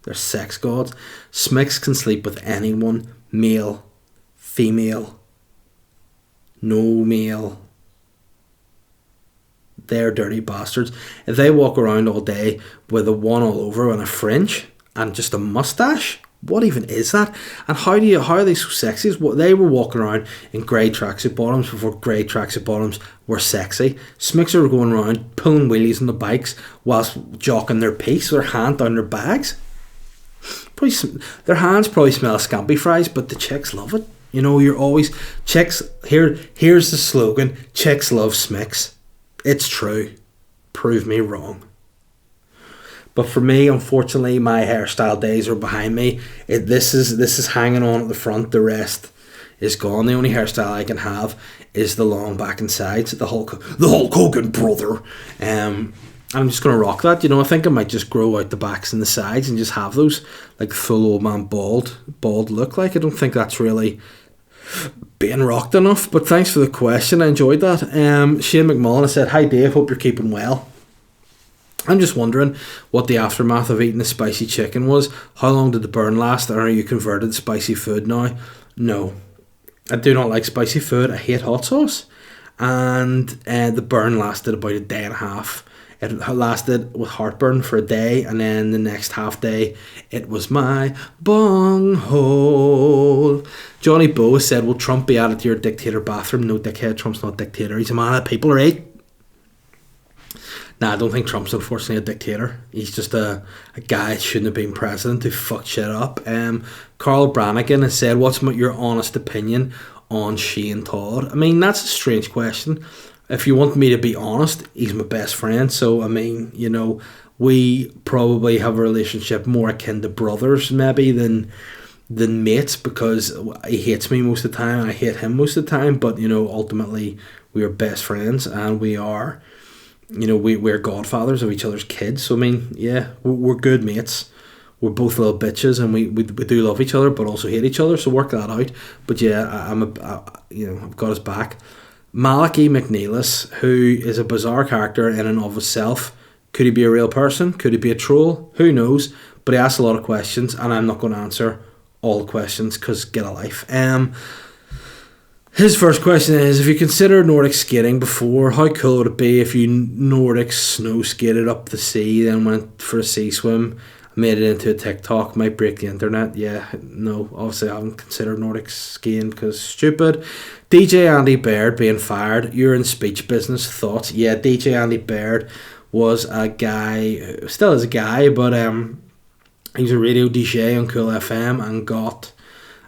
they're sex gods. Smicks can sleep with anyone, male, female, no male. They're dirty bastards. If they walk around all day with a one all over and a fringe and just a mustache, what even is that? And how are they so sexy? They were walking around in grey tracksuit bottoms before grey tracksuit bottoms were sexy. Smicks are going around pulling wheelies on the bikes whilst jocking their piece, their hand down their bags. Their hands probably smell of scampi fries, but the chicks love it. You know, you're always chicks. Here's the slogan: chicks love smicks. It's true. Prove me wrong. But for me, unfortunately, my hairstyle days are behind me. This is hanging on at the front. The rest is gone. The only hairstyle I can have is the long back and sides, the Hulk Hogan brother. I'm just gonna rock that. You know, I think I might just grow out the backs and the sides and just have those like full old man bald look. Like, I don't think that's really being rocked enough. But thanks for the question. I enjoyed that. Shane McMullen has said, "Hi Dave, hope you're keeping well. I'm just wondering what the aftermath of eating the spicy chicken was. How long did the burn last, and are you converted to spicy food now?" No, I do not like spicy food. I hate hot sauce. And the burn lasted about a day and a half. It lasted with heartburn for a day, and then the next half day, it was my bunghole. Johnny Bow said, "Will Trump be added to your dictator bathroom?" No, dickhead, Trump's not a dictator. He's a man of the people, right? Nah, I don't think Trump's unfortunately a dictator. He's just a guy that shouldn't have been president who fucked shit up. Carl Brannigan has said, "What's your honest opinion on Shane Todd?" I mean, that's a strange question. If you want me to be honest, he's my best friend. So, I mean, we probably have a relationship more akin to brothers maybe than mates, because he hates me most of the time and I hate him most of the time. But, ultimately we are best friends, and we are, we're godfathers of each other's kids. So, I mean, yeah, we're good mates. We're both little bitches, and we do love each other but also hate each other, so work that out. But yeah, I've got his back. Malachi McNeilis, who is a bizarre character in and of himself. Could he be a real person? Could he be a troll? Who knows? But he asks a lot of questions, and I'm not going to answer all the questions because get a life. His first question is, if you considered Nordic skating before, how cool would it be if you Nordic snow skated up the sea, then went for a sea swim, made it into a TikTok, might break the internet? Yeah, no, obviously I haven't considered Nordic skiing because stupid. DJ Andy Baird being fired. You're in speech business. Thoughts? Yeah, DJ Andy Baird was a guy, still is a guy, but he was a radio DJ on Cool FM and got,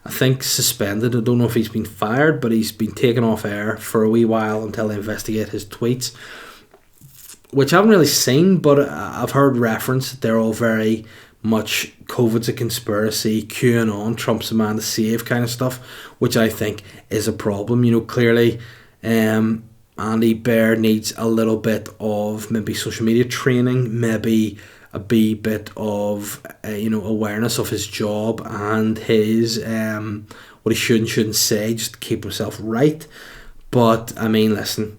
I think, suspended. I don't know if he's been fired, but he's been taken off air for a wee while until they investigate his tweets, which I haven't really seen, but I've heard reference that they're all very much COVID's a conspiracy, QAnon, Trump's a man to save kind of stuff, which I think is a problem. Clearly Andy Baird needs a little bit of maybe social media training, maybe a bit of awareness of his job and his what he should and shouldn't say, just to keep himself right. But I mean, listen,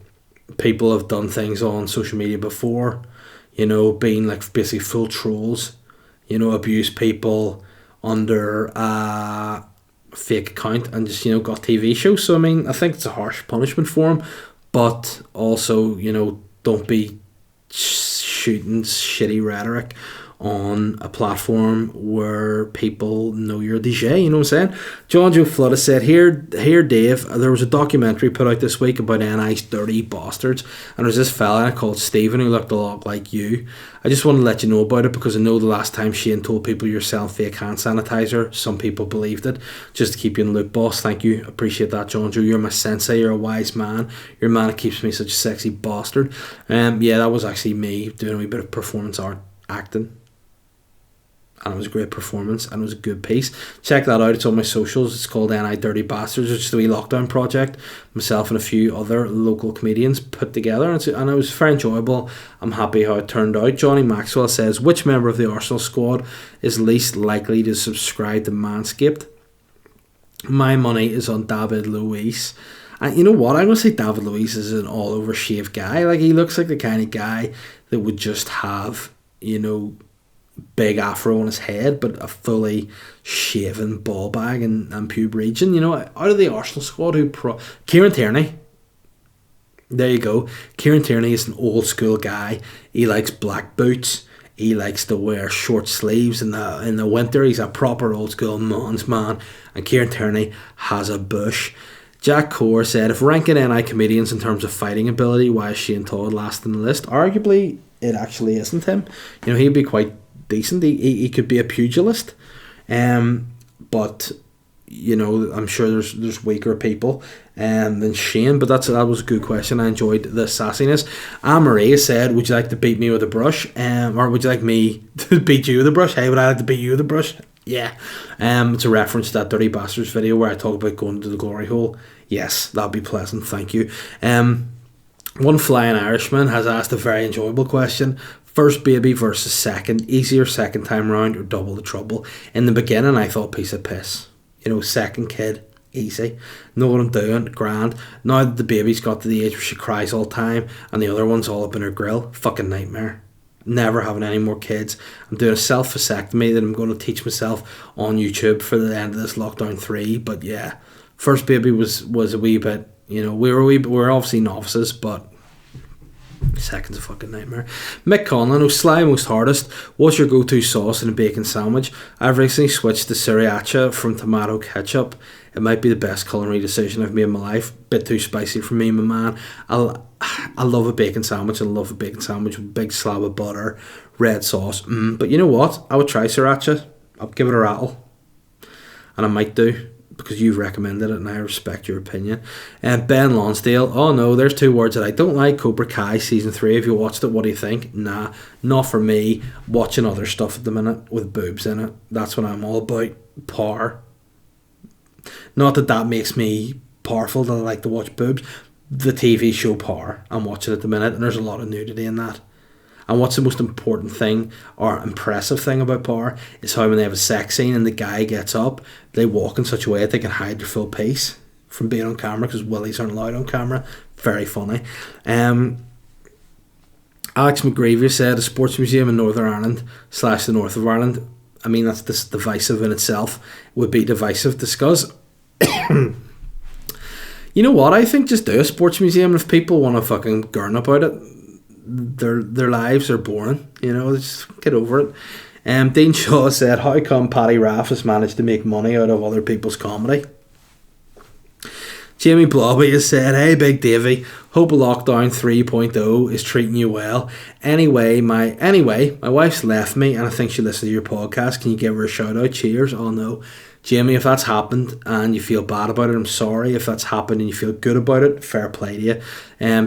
people have done things on social media before, being like basically full trolls, abuse people under a fake account and just, got TV shows. So, I mean, I think it's a harsh punishment for him, but also, don't be shooting shitty rhetoric on a platform where people know you're a DJ, you know what I'm saying? John Joe Flood has said, here Dave, there was a documentary put out this week about NI's dirty bastards, and there's this fella called Stephen who looked a lot like you. I just want to let you know about it because I know the last time Shane told people you're selling fake hand sanitizer, some people believed it. Just to keep you in the loop, boss. Thank you. Appreciate that, John Joe. You're my sensei. You're a wise man. You're a man that keeps me such a sexy bastard. Yeah, that was actually me doing a wee bit of performance art acting. And it was a great performance and it was a good piece. Check that out. It's on my socials. It's called NI Dirty Bastards. It's just a wee lockdown project myself and a few other local comedians put together, and it was very enjoyable. I'm happy how it turned out. Johnny Maxwell says, which member of the Arsenal squad is least likely to subscribe to Manscaped? My money is on David Luiz. And you know what? I'm going to say David Luiz is an all over shaved guy. Like, he looks like the kind of guy that would just have, big afro on his head, but a fully shaven ball bag and pube region. Out of the Arsenal squad, Kieran Tierney. There you go. Kieran Tierney is an old school guy. He likes black boots. He likes to wear short sleeves in the winter. He's a proper old school man's man. And Kieran Tierney has a bush. Jack Core said, if ranking NI comedians in terms of fighting ability, why is Shane Todd last in the list? Arguably, it actually isn't him. He'd be quite decent. He could be a pugilist, but I'm sure there's weaker people than Shane. But that was a good question. I enjoyed the sassiness. Anne-Marie said, would you like to beat me with a brush, or would you like me to beat you with a brush? Hey, would I like to beat you with a brush? Yeah. It's a reference to that Dirty Bastards video where I talk about going to the glory hole. Yes, that'd be pleasant. Thank you. One Flying Irishman has asked a very enjoyable question. First baby versus second. Easier second time round or double the trouble? In the beginning, I thought piece of piss. Second kid, easy. Know what I'm doing, grand. Now that the baby's got to the age where she cries all the time and the other one's all up in her grill, fucking nightmare. Never having any more kids. I'm doing a self-vasectomy that I'm going to teach myself on YouTube for the end of this lockdown 3. But yeah, first baby was a wee bit, you know, we were obviously novices, but second's a fucking nightmare. Mick Conlon, SLY most hardest. What's your go-to sauce in a bacon sandwich? I've recently switched to sriracha from tomato ketchup. It might be the best culinary decision I've made in my life. Bit too spicy for me, my man. I love a bacon sandwich. I love a bacon sandwich with a big slab of butter, red sauce. But you know what? I would try sriracha. I'll give it a rattle. And I might do, because you've recommended it and I respect your opinion. And Ben Lonsdale, oh no, there's 2 words that I don't like. Cobra Kai season 3. Have you watched it? What do you think? Nah, not for me. Watching other stuff at the minute with boobs in it. That's what I'm all about. Power. Not that makes me powerful, that I like to watch boobs. The TV show Power, I'm watching at the minute, and there's a lot of nudity in that. And what's the most important thing or impressive thing about Power is how when they have a sex scene and the guy gets up, they walk in such a way that they can hide their full piece from being on camera, because willies aren't allowed on camera. Very funny. Alex McGreevy said a sports museum in Northern Ireland / the north of Ireland. I mean, that's just divisive in itself. Would be divisive, discuss. You know what? I think just do a sports museum. If people want to fucking gurn about it, their lives are boring. You know, just get over it. Dean Shaw said, how come Paddy Raff has managed to make money out of other people's comedy? Jamie Blobby has said, hey Big Davey, hope Lockdown 3.0 is treating you well. Anyway, my wife's left me and I think she listens to your podcast. Can you give her a shout out? Cheers. Oh no. Jamie, if that's happened and you feel bad about it, I'm sorry. If that's happened and you feel good about it, fair play to you.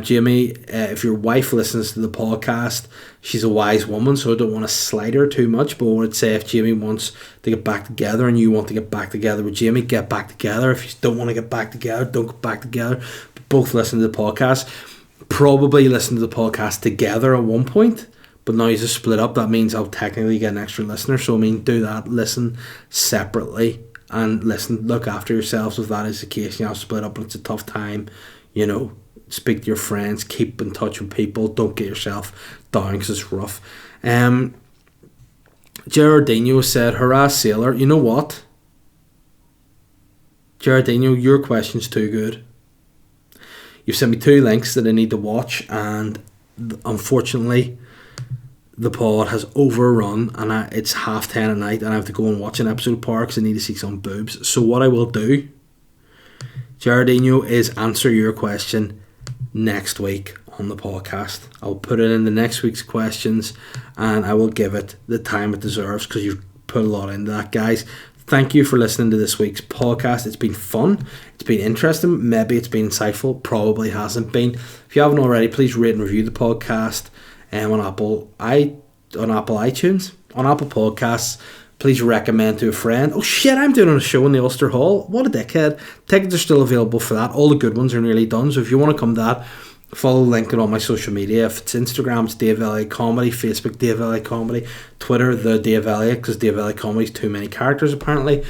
Jamie, if your wife listens to the podcast, she's a wise woman, so I don't want to slight her too much, but I would say if Jamie wants to get back together and you want to get back together with Jamie, get back together. If you don't want to get back together, don't get back together. But both listen to the podcast. Probably listen to the podcast together at one point, but now he's split up. That means I'll technically get an extra listener. So I mean, do that. Listen separately and listen. Look after yourselves if that is the case. You know, split up and it's a tough time. You know, speak to your friends. Keep in touch with people. Don't get yourself down because it's rough. Gerardino said, hurrah sailor. You know what? Gerardino, your question's too good. You've sent me 2 links that I need to watch, and unfortunately the pod has overrun and it's 10:30 at night and I have to go and watch an episode of Power because I need to see some boobs. So what I will do, Gerardino, is answer your question next week on the podcast. I'll put it in the next week's questions and I will give it the time it deserves because you've put a lot into that, guys. Thank you for listening to this week's podcast. It's been fun. It's been interesting. Maybe it's been insightful. Probably hasn't been. If you haven't already, please rate and review the podcast on Apple iTunes, on Apple Podcasts. Please recommend to a friend. Oh shit, I'm doing a show in the Ulster Hall. What a dickhead. Tickets are still available for that. All the good ones are nearly done. So if you want to come to that, follow the link on all my social media. If it's Instagram, it's Dave Elliott Comedy. Facebook, Dave Elliott Comedy. Twitter, the Dave Elliott, because Dave Elliott Comedy is too many characters apparently.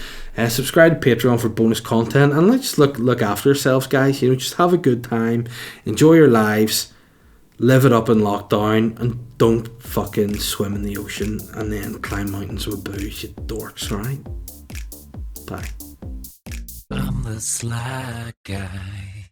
Subscribe to Patreon for bonus content, and let's look after yourselves, guys. You know, just have a good time, enjoy your lives, live it up in lockdown, and don't fucking swim in the ocean and then climb mountains with booze, you dorks. Alright, bye. I'm the sly guy.